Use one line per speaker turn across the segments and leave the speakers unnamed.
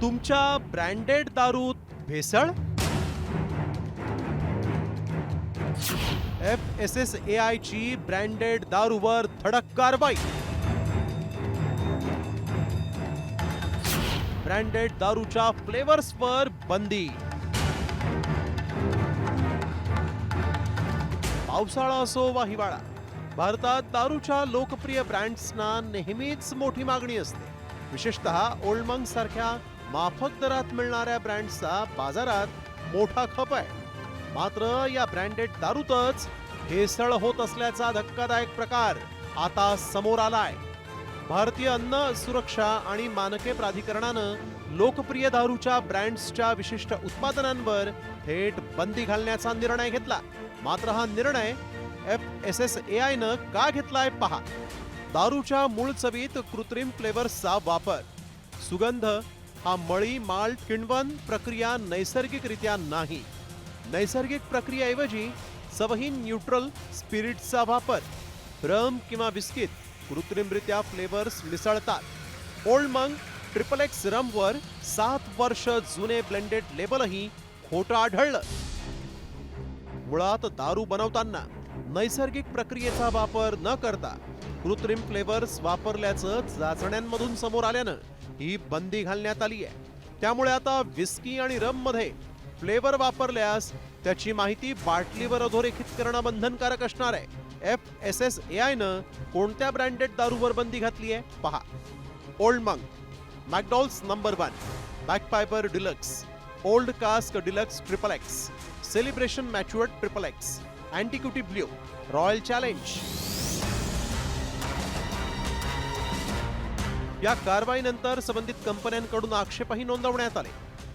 तुमच्या ब्रँडेड दारूत भेसळ? FSSAI ची ब्रँडेड दारूवर धडक कारवाई. ब्रँडेड दारूच्या फ्लेवर्सवर बंदी. पावसाळा असो वा हिवाळा, भारतात दारूच्या लोकप्रिय ब्रँड्सना नेहमीच मोठी मागणी असते. विशेषतः ओल्ड मंक सारख्या माफक दरात मिळणाऱ्या ब्रँड्सचा बाजारात मोठा खप आहे. मात्र या ब्रँडेड दारूतच भेसळ होत असल्याचा धक्कादायक प्रकार आता समोर आलाय. भारतीय अन्न सुरक्षा आणि मानके प्राधिकरणानं लोकप्रिय दारूच्या ब्रँड्सच्या विशिष्ट उत्पादनांवर थेट बंदी घालण्याचा निर्णय घेतला. मात्र हा निर्णय FSSAI नं का घेतलाय पहा. दारूच्या मूळ चवीत कृत्रिम फ्लेवर्सचा वापर. सुगंध हा मळी माल्ट किण्वन प्रक्रिया नैसर्गिकरित्या नाही. नैसर्गिक प्रक्रियेऐवजी चवहीन न्यूट्रल स्पिरिट्सचा वापर. रम किंवा विस्कीत कृत्रिमरित्या फ्लेवर्स मिसळतात. ओल्ड मंक XXX रमवर 7 वर्ष जुने ब्लेंडेड लेबलही खोटं आढळलं. मुळात दारू बनवताना नैसर्गिक प्रक्रियेचा वापर न करता कृत्रिम फ्लेवर्स वापरल्याचं चाचण्यांमधून समोर आल्यानं ही बंदी घालण्यात आली आहे. त्यामुळे आता विस्की आणि रम मध्ये फ्लेवर वापरल्यास त्याची माहिती बाटलीवर अधोरेखित करणं बंधनकारक असणार आहे. FSSAI नं कोणत्या ब्रँडेड दारूवर बंदी घातली आहे पहा. Old Monk, McDowell's number 1, Bagpiper Deluxe, Old Cask Deluxe XXX, Celebration Matured XXX, Antiquity Blue, Royal Challenge. या कारवाईनंतर संबंधित कंपन्यांकडून आक्षेपही नोंदवण्यात आले.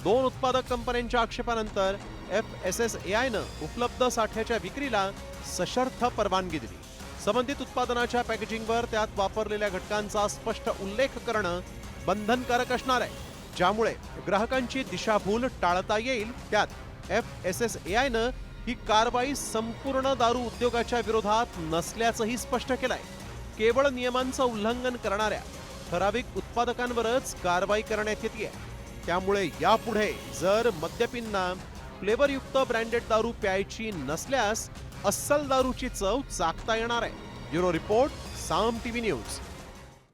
2 उत्पादक कंपन्यांच्या आक्षेपानंतर FSSAI नं उपलब्ध साठ्याच्या विक्रीला सशर्त परवानगी दिली. संबंधित उत्पादनाच्या पॅकेजिंगवर त्यात वापरलेल्या घटकांचा स्पष्ट उल्लेख करणं बंधनकारक असणार आहे, ज्यामुळे ग्राहकांची दिशाभूल टाळता येईल. त्यात FSSAI नं ही कारवाई संपूर्ण दारू उद्योगाच्या विरोधात नसल्याचंही स्पष्ट केलंय. केवळ नियमांचं उल्लंघन करणाऱ्या ठराविक उत्पादकांवरच कारवाई करण्यात येते. त्यामुळे यापुढे जर मद्यपींना फ्लेवरयुक्त ब्रँडेड दारू प्यायची नसल्यास अस्सल दारूची चव चाखता येणार आहे. ब्युरो रिपोर्ट, साम TV न्यूज.